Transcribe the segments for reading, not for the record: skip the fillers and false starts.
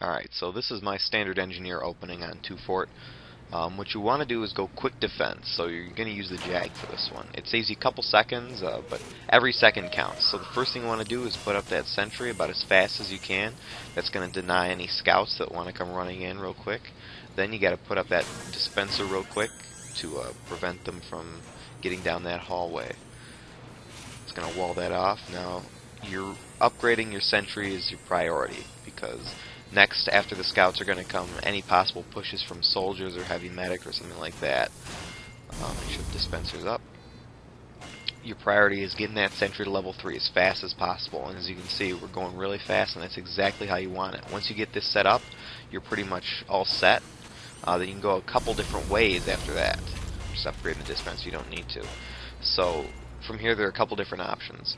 Alright, so this is my standard engineer opening on 2 Fort. What you want to do is go quick defense, so you're going to use the Jag for this one. It saves you a couple seconds, but every second counts. So the first thing you want to do is put up that sentry about as fast as you can. That's going to deny any scouts that want to come running in real quick. Then you got to put up that dispenser real quick to prevent them from getting down that hallway. It's going to wall that off. Now, you're upgrading your sentry is your priority, because next, after the scouts, are going to come any possible pushes from soldiers or heavy medic or something like that. Make sure the dispenser's up. Your priority is getting that sentry to level 3 as fast as possible, and as you can see, we're going really fast, and that's exactly how you want it. Once you get this set up, you're pretty much all set. Then you can go a couple different ways after that. Just upgrading the dispenser, you don't need to. So, from here, there are a couple different options.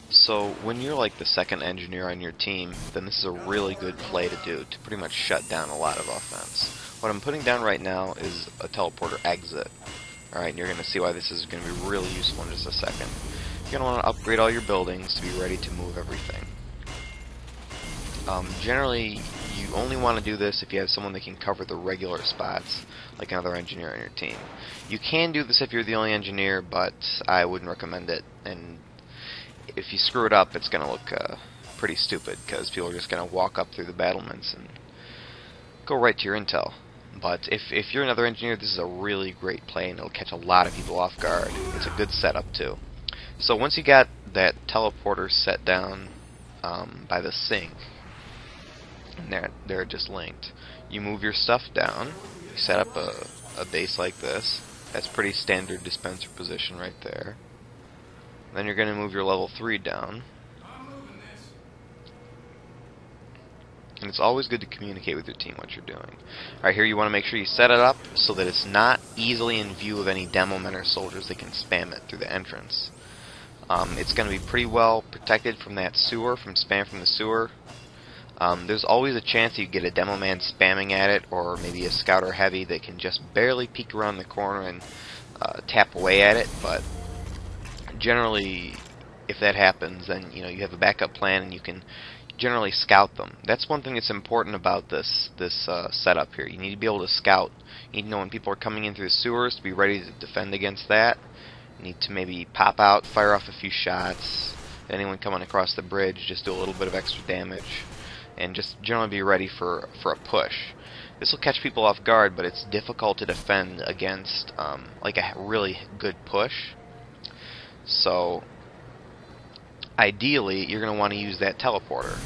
So when you're like the second engineer on your team, then this is a really good play to do to pretty much shut down a lot of offense. What I'm putting down right now is a teleporter exit. Alright, and you're going to see why this is going to be really useful in just a second. You're going to want to upgrade all your buildings to be ready to move everything. Generally, you only want to do this if you have someone that can cover the regular spots, like another engineer on your team. You can do this if you're the only engineer, but I wouldn't recommend it, and if you screw it up, it's going to look pretty stupid, because people are just going to walk up through the battlements and go right to your intel. But if you're another engineer, this is a really great play, and it'll catch a lot of people off guard. It's a good setup, too. So once you got that teleporter set down by the sink, and they're just linked, you move your stuff down, you set up a base like this. That's pretty standard dispenser position right there. Then you're going to move your level 3 down. And it's always good to communicate with your team what you're doing. Alright, here you want to make sure you set it up so that it's not easily in view of any demo men or soldiers that can spam it through the entrance. It's going to be pretty well protected from that sewer, from spam from the sewer. There's always a chance you get a demo man spamming at it, or maybe a scout or heavy that can just barely peek around the corner and tap away at it, but generally, if that happens, then you have a backup plan, and you can generally scout them. That's one thing that's important about this setup here. You need to be able to scout. You need to know when people are coming in through the sewers to be ready to defend against that. You need to maybe pop out, fire off a few shots. Anyone coming across the bridge, just do a little bit of extra damage, and just generally be ready for a push. This will catch people off guard, but it's difficult to defend against like a really good push. So, ideally, you're going to want to use that teleporter.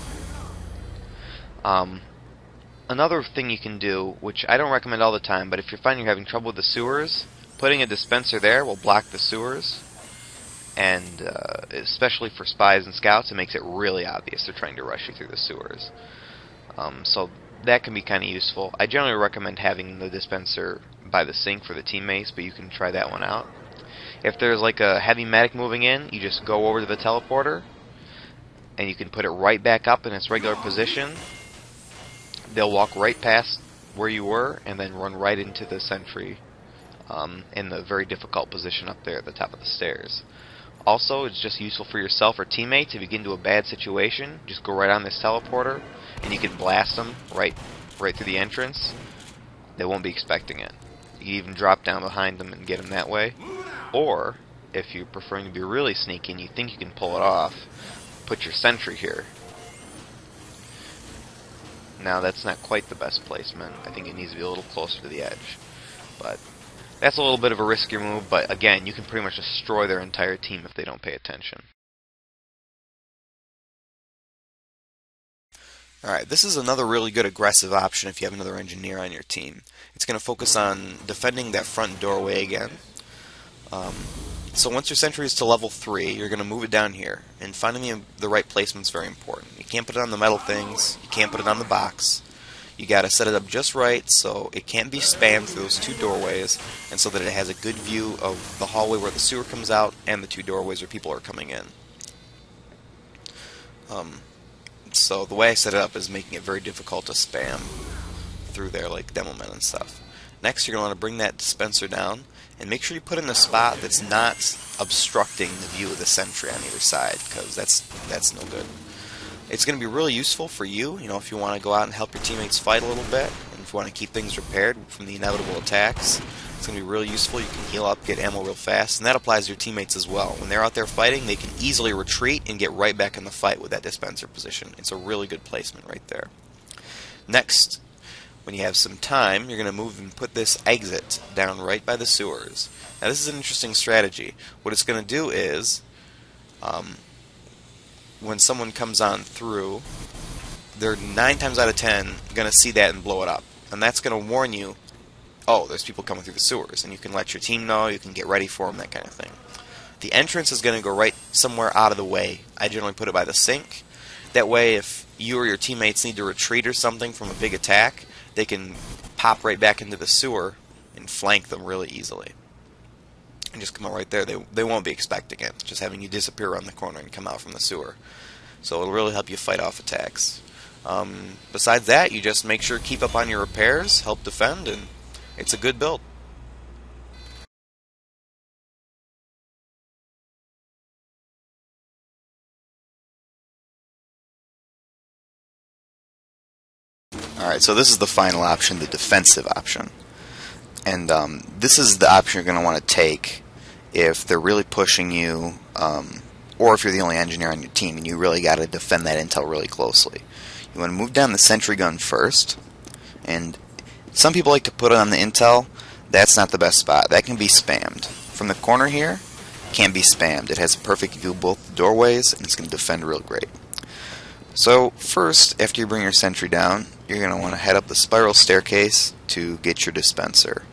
Another thing you can do, which I don't recommend all the time, but if you're finding you're having trouble with the sewers, putting a dispenser there will block the sewers, and especially for spies and scouts, it makes it really obvious they're trying to rush you through the sewers. So that can be kind of useful. I generally recommend having the dispenser by the sink for the teammates, but you can try that one out. If there's like a heavy medic moving in, you just go over to the teleporter, and you can put it right back up in its regular position. They'll walk right past where you were, and then run right into the sentry in the very difficult position up there at the top of the stairs. Also, it's just useful for yourself or teammates. If you get into a bad situation, just go right on this teleporter, and you can blast them right through the entrance. They won't be expecting it. You can even drop down behind them and get them that way. Or, if you're preferring to be really sneaky and you think you can pull it off, put your sentry here. Now, that's not quite the best placement. I think it needs to be a little closer to the edge. But that's a little bit of a riskier move, but again, you can pretty much destroy their entire team if they don't pay attention. Alright, this is another really good aggressive option if you have another engineer on your team. It's going to focus on defending that front doorway again. So once your sentry is to level 3, you're going to move it down here, and finding the right placement is very important. You can't put it on the metal things, you can't put it on the box. You got to set it up just right so it can't be spammed through those two doorways, and so that it has a good view of the hallway where the sewer comes out and the two doorways where people are coming in. So the way I set it up is making it very difficult to spam through there, like demo men and stuff. Next, you're going to want to bring that dispenser down and make sure you put it in a spot that's not obstructing the view of the sentry on either side, because that's no good. It's going to be really useful for you, if you want to go out and help your teammates fight a little bit, and if you want to keep things repaired from the inevitable attacks. It's going to be really useful. You can heal up, get ammo real fast, and that applies to your teammates as well. When they're out there fighting, they can easily retreat and get right back in the fight with that dispenser position. It's a really good placement right there. Next, when you have some time, you're going to move and put this exit down right by the sewers. Now this is an interesting strategy. What it's going to do is, when someone comes on through, they're 9 times out of 10 going to see that and blow it up. And that's going to warn you, oh, there's people coming through the sewers. And you can let your team know, you can get ready for them, that kind of thing. The entrance is going to go right somewhere out of the way. I generally put it by the sink. That way, if you or your teammates need to retreat or something from a big attack, they can pop right back into the sewer and flank them really easily. And just come out right there. They won't be expecting it, just having you disappear around the corner and come out from the sewer. So it'll really help you fight off attacks. Besides that, you just make sure keep up on your repairs, help defend, and it's a good build. Alright, so this is the final option, the defensive option. And this is the option you're going to want to take if they're really pushing you, or if you're the only engineer on your team and you really got to defend that intel really closely. You want to move down the sentry gun first, and some people like to put it on the intel. That's not the best spot. That can be spammed. From the corner here, can be spammed. It has a perfect view of both the doorways, and it's going to defend real great. So first, after you bring your sentry down, you're going to want to head up the spiral staircase to get your dispenser.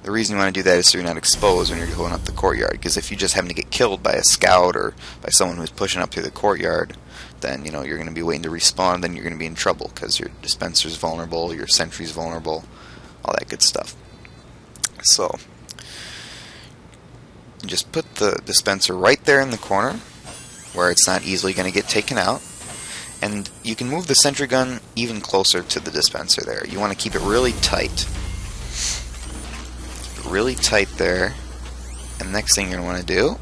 The reason you want to do that is so you're not exposed when you're going up the courtyard, because if you just happen to get killed by a scout or by someone who's pushing up through the courtyard, then you're going to be waiting to respawn, then you're going to be in trouble because your dispenser's vulnerable, your sentry's vulnerable, all that good stuff. So just put the dispenser right there in the corner where it's not easily going to get taken out. And you can move the sentry gun even closer to the dispenser there. You want to keep it really tight. Keep it really tight there. And the next thing you're going to want to do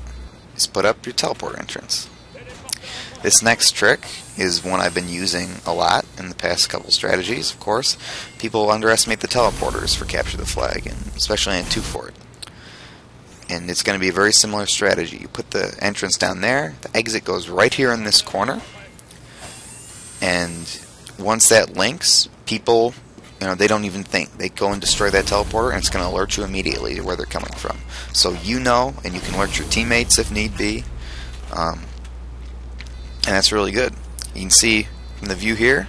is put up your teleport entrance. This next trick is one I've been using a lot in the past couple strategies, of course. People underestimate the teleporters for Capture the Flag, and especially in 2 Fort. And it's going to be a very similar strategy. You put the entrance down there, the exit goes right here in this corner. And once that links, people, they don't even think. They go and destroy that teleporter, and it's going to alert you immediately to where they're coming from. So and you can alert your teammates if need be. And that's really good. You can see from the view here,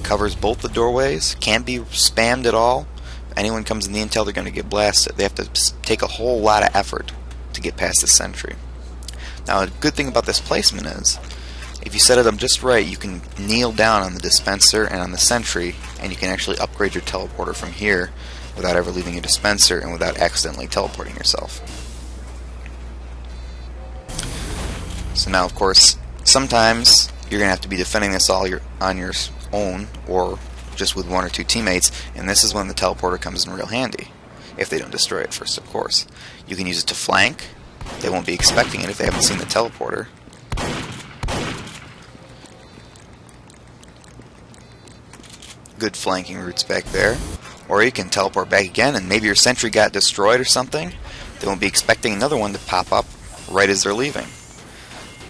covers both the doorways, can't be spammed at all. If anyone comes in the intel, they're going to get blasted. They have to take a whole lot of effort to get past the sentry. Now, a good thing about this placement is, if you set it up just right, you can kneel down on the dispenser and on the sentry, and you can actually upgrade your teleporter from here without ever leaving your dispenser and without accidentally teleporting yourself. So now, of course, sometimes you're going to have to be defending this all on your own, or just with 1 or 2 teammates, and this is when the teleporter comes in real handy, if they don't destroy it first, of course. You can use it to flank. They won't be expecting it if they haven't seen the teleporter. Good flanking routes back there. Or you can teleport back again, and maybe your sentry got destroyed or something. They won't be expecting another one to pop up right as they're leaving.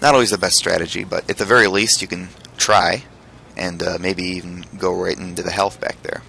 Not always the best strategy, but at the very least you can try, and maybe even go right into the health back there.